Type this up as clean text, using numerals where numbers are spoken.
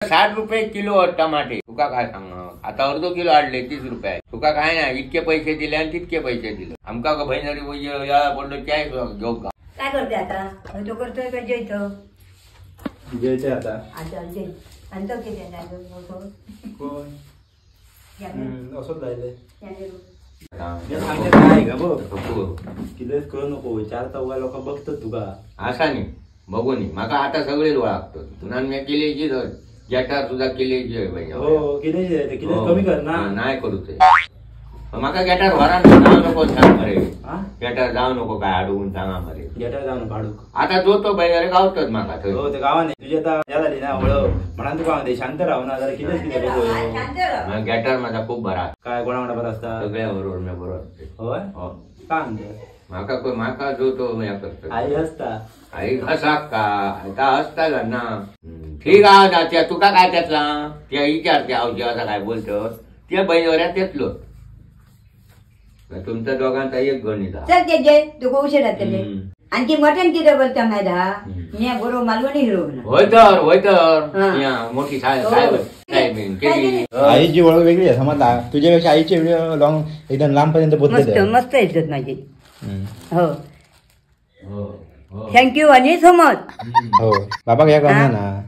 60 रुपये किलो टमाटे. तुका काय सांग आता अर्धो किलो आणले 30 रुपये. तुका काय नाही इतके पैसे दिले आणि तितके पैसे दिले. आमका का बहिणरी या पडलो काय घेऊ का. काय करते आता तो करतोय का जयतो जयते आता जय आणि तो किती असंच जायले काय का बघ किलेच कळू नको 4-4 लोक बघतात तुका असा नाही बघून माका आता सगळे ओळखतो तुला मी केलेची जटार सुद्धा केलेची हो किलेची कमी कर ना नाही करू ते माका गॅटार वरान जाऊ नको सांग मरे गॅटार जाऊ नको काय अडवून सांगा मरे गॅटार जाऊ नको अडू आता जो तो बैल गावतोच माका हो ते गावाने तुझी आता या झाली ना ओळख म्हणा तू गावामध्ये शांत राहू ना जरा किलेच किती बघू गॅटार माझा खूप बरा काय कोणा बरा असता सगळ्या बरोबर मी बरोबर होय का म्हणते माका जो तो मी करतो आई हसता आई हसा का आता हसता ना ठीक आहे तुका काय त्यातला त्या विचारते आवजी असा काय बोलतो त्या बहिणीवर तेचलो तुमच्या दोघांचा एक गणित चल ते जय तू उशीर आणखी मटण किती बोलता मायदा मी बरोबर मालवणी हिरो होय तर मोठी आईची ओळख वेगळी आहे समजला तुझ्यापेक्षा आईचे व्हिडिओ लॉंग एकदम लांबपर्यंत बोलते मस्त येतात माझी हो थँक्यू आणि सो मच हो बाबा काय करणार ना